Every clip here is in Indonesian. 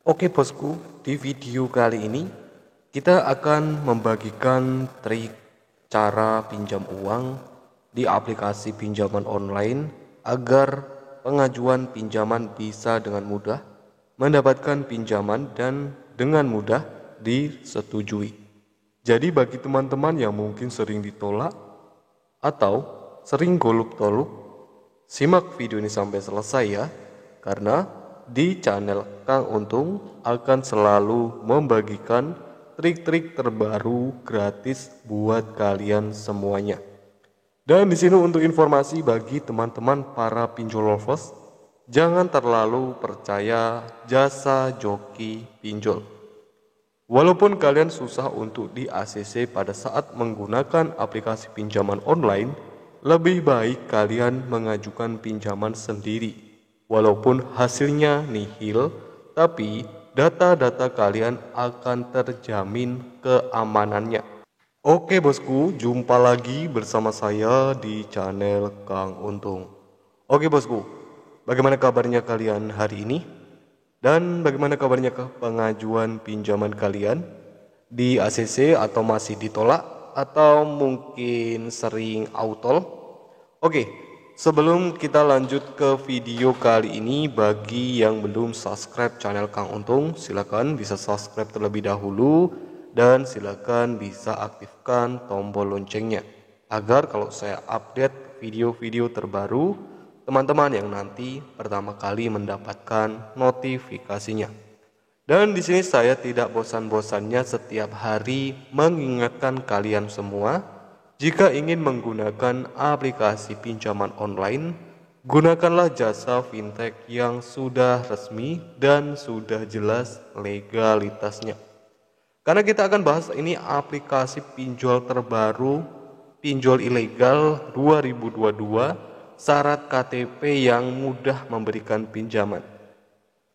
Oke bosku, di video kali ini kita akan membagikan trik cara pinjam uang di aplikasi pinjaman online agar pengajuan pinjaman bisa dengan mudah mendapatkan pinjaman dan dengan mudah disetujui. Jadi bagi teman-teman yang mungkin sering ditolak atau sering goluk-toluk, simak video ini sampai selesai ya, karena di channel Kang Untung akan selalu membagikan trik-trik terbaru gratis buat kalian semuanya. Dan di sini untuk informasi bagi teman-teman para pinjol lovers, jangan terlalu percaya jasa joki pinjol. Walaupun kalian susah untuk di ACC pada saat menggunakan aplikasi pinjaman online, lebih baik kalian mengajukan pinjaman sendiri. Walaupun hasilnya nihil, tapi data-data kalian akan terjamin keamanannya. Oke bosku, jumpa lagi bersama saya di channel Kang Untung. Oke bosku, bagaimana kabarnya kalian hari ini? Dan bagaimana kabarnya ke pengajuan pinjaman kalian di ACC atau masih ditolak atau mungkin sering autol? Oke, sebelum kita lanjut ke video kali ini, bagi yang belum subscribe channel Kang Untung, silakan bisa subscribe terlebih dahulu dan silakan bisa aktifkan tombol loncengnya agar kalau saya update video-video terbaru, teman-teman yang nanti pertama kali mendapatkan notifikasinya. Dan di sini saya tidak bosan-bosannya setiap hari mengingatkan kalian semua, jika ingin menggunakan aplikasi pinjaman online, gunakanlah jasa fintech yang sudah resmi dan sudah jelas legalitasnya. Karena kita akan bahas ini aplikasi pinjol terbaru, pinjol ilegal 2022, syarat KTP yang mudah memberikan pinjaman.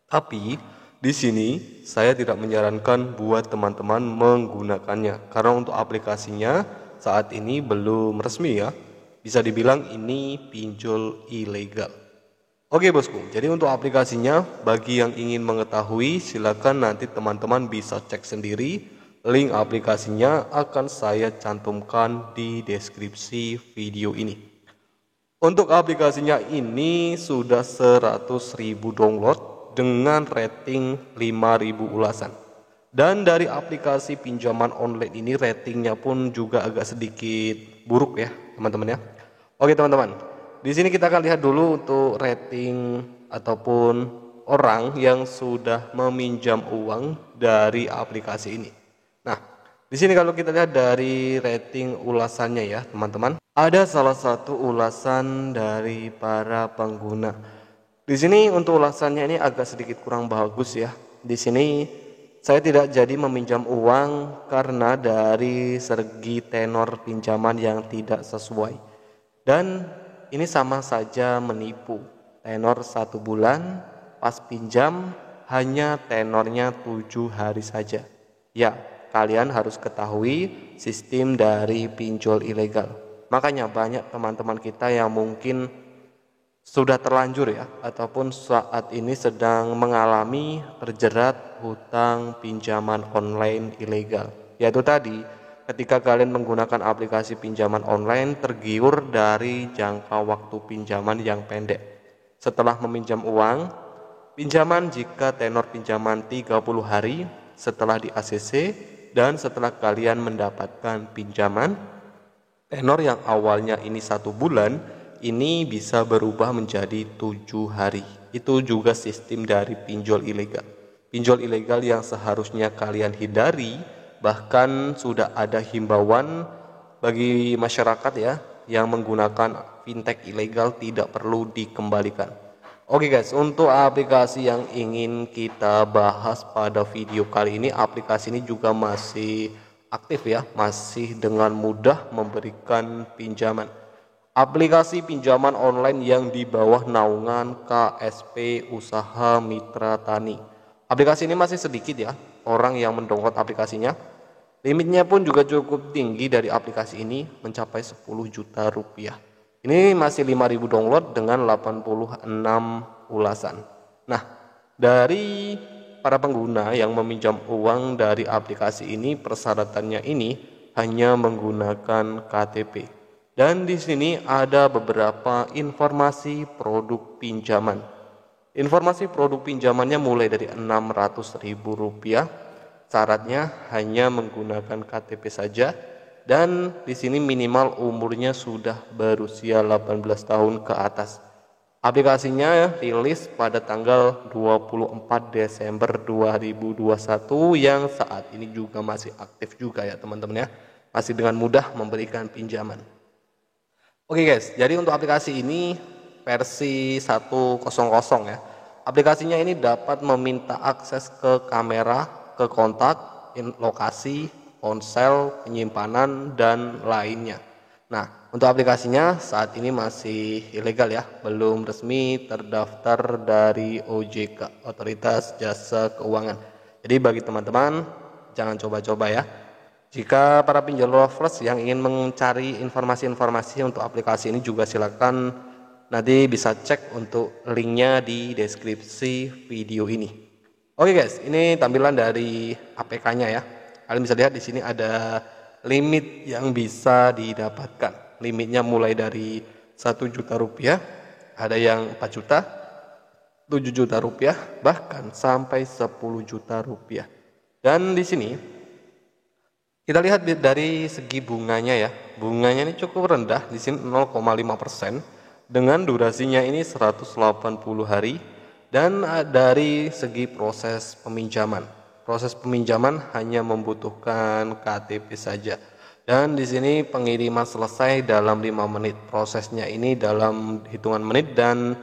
Tapi di sini saya tidak menyarankan buat teman-teman menggunakannya karena untuk aplikasinya saat ini belum resmi ya. Bisa dibilang ini pinjol ilegal. Oke bosku, jadi untuk aplikasinya bagi yang ingin mengetahui silakan nanti teman-teman bisa cek sendiri. Link aplikasinya akan saya cantumkan di deskripsi video ini. Untuk aplikasinya ini sudah 100.000 download dengan rating 5.000 ulasan. Dan dari aplikasi pinjaman online ini ratingnya pun juga agak sedikit buruk ya teman-teman ya. Oke teman-teman, di sini kita akan lihat dulu untuk rating ataupun orang yang sudah meminjam uang dari aplikasi ini. Nah, di sini kalau kita lihat dari rating ulasannya ya teman-teman, ada salah satu ulasan dari para pengguna. Di sini untuk ulasannya ini agak sedikit kurang bagus ya. Di sini saya tidak jadi meminjam uang karena dari segi tenor pinjaman yang tidak sesuai. Dan ini sama saja menipu. Tenor 1 bulan, pas pinjam hanya tenornya 7 hari saja. Ya, kalian harus ketahui sistem dari pinjol ilegal. Makanya banyak teman-teman kita yang mungkin sudah terlanjur ya, ataupun saat ini sedang mengalami terjerat hutang pinjaman online ilegal. Yaitu tadi, ketika kalian menggunakan aplikasi pinjaman online tergiur dari jangka waktu pinjaman yang pendek. Setelah meminjam uang, pinjaman jika tenor pinjaman 30 hari setelah di ACC dan setelah kalian mendapatkan pinjaman, tenor yang awalnya ini 1 bulan, ini bisa berubah menjadi 7 hari. Itu juga sistem dari pinjol ilegal. Pinjol ilegal yang seharusnya kalian hindari, bahkan sudah ada himbauan bagi masyarakat ya yang menggunakan fintech ilegal tidak perlu dikembalikan. Oke guys, untuk aplikasi yang ingin kita bahas pada video kali ini, aplikasi ini juga masih aktif ya, masih dengan mudah memberikan pinjaman. Aplikasi pinjaman online yang di bawah naungan KSP Usaha Mitra Tani. Aplikasi ini masih sedikit ya orang yang mendownload aplikasinya. Limitnya pun juga cukup tinggi dari aplikasi ini, mencapai 10 juta rupiah. Ini masih 5.000 download dengan 86 ulasan. Nah, dari para pengguna yang meminjam uang dari aplikasi ini persyaratannya ini hanya menggunakan KTP. Dan di sini ada beberapa informasi produk pinjaman. Informasi produk pinjamannya mulai dari Rp600.000. Syaratnya hanya menggunakan KTP saja dan di sini minimal umurnya sudah berusia 18 tahun ke atas. Aplikasinya rilis pada tanggal 24 Desember 2021 yang saat ini juga masih aktif juga ya teman-teman ya. Masih dengan mudah memberikan pinjaman. Oke guys, jadi untuk aplikasi ini versi 1.0 ya. Aplikasinya ini dapat meminta akses ke kamera, ke kontak, lokasi, ponsel, penyimpanan, dan lainnya. Nah, untuk aplikasinya saat ini masih ilegal ya, belum resmi terdaftar dari OJK, Otoritas Jasa Keuangan. Jadi bagi teman-teman, jangan coba-coba ya. Jika para pinjol lovers yang ingin mencari informasi-informasi untuk aplikasi ini juga silakan nanti bisa cek untuk linknya di deskripsi video ini. Oke guys, ini tampilan dari APK-nya ya. Kalian bisa lihat di sini ada limit yang bisa didapatkan. Limitnya mulai dari 1 juta rupiah, ada yang 4 juta, 7 juta rupiah, bahkan sampai 10 juta rupiah. Dan di sini kita lihat dari segi bunganya ya. Bunganya ini cukup rendah, di sini 0,5% dengan durasinya ini 180 hari dan dari segi proses peminjaman. Proses peminjaman hanya membutuhkan KTP saja. Dan di sini pengiriman selesai dalam 5 menit. Prosesnya ini dalam hitungan menit dan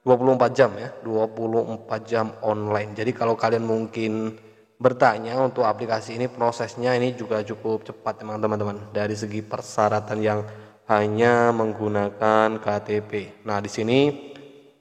24 jam ya, 24 jam online. Jadi kalau kalian mungkin bertanya untuk aplikasi ini prosesnya ini juga cukup cepat teman-teman dari segi persyaratan yang hanya menggunakan KTP. Nah, di sini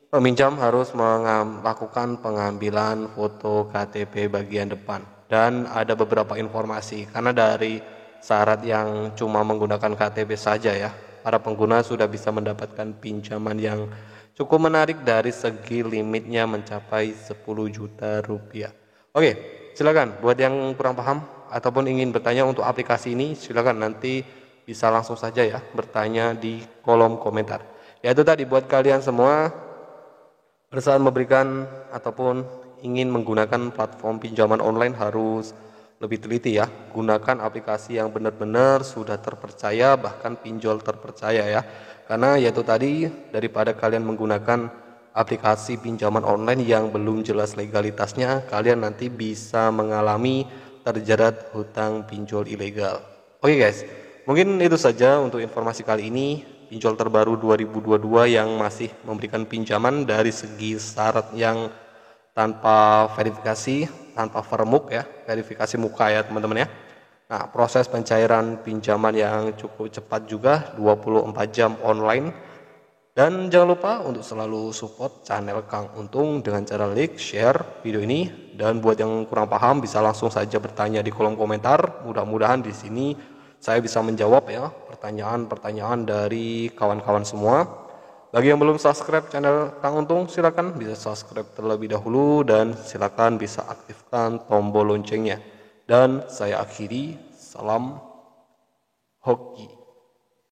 peminjam harus melakukan pengambilan foto KTP bagian depan dan ada beberapa informasi karena dari syarat yang cuma menggunakan KTP saja ya, para pengguna sudah bisa mendapatkan pinjaman yang cukup menarik dari segi limitnya mencapai 10 juta rupiah. Oke. Silakan buat yang kurang paham ataupun ingin bertanya untuk aplikasi ini, silakan nanti bisa langsung saja ya bertanya di kolom komentar. Ya itu tadi buat kalian semua bersaat memberikan ataupun ingin menggunakan platform pinjaman online harus lebih teliti ya. Gunakan aplikasi yang benar-benar sudah terpercaya, bahkan pinjol terpercaya ya. Karena yaitu tadi daripada kalian menggunakan aplikasi pinjaman online yang belum jelas legalitasnya, kalian nanti bisa mengalami terjerat hutang pinjol ilegal. Oke guys, mungkin itu saja untuk informasi kali ini. Pinjol terbaru 2022 yang masih memberikan pinjaman dari segi syarat yang tanpa verifikasi, tanpa vermuk ya, verifikasi muka ya teman-teman ya. Nah, proses pencairan pinjaman yang cukup cepat juga, 24 jam online. Dan jangan lupa untuk selalu support channel Kang Untung dengan cara like, share video ini. Dan buat yang kurang paham bisa langsung saja bertanya di kolom komentar. Mudah-mudahan di sini saya bisa menjawab ya pertanyaan-pertanyaan dari kawan-kawan semua. Bagi yang belum subscribe channel Kang Untung, silakan bisa subscribe terlebih dahulu dan silakan bisa aktifkan tombol loncengnya. Dan saya akhiri, salam hoki.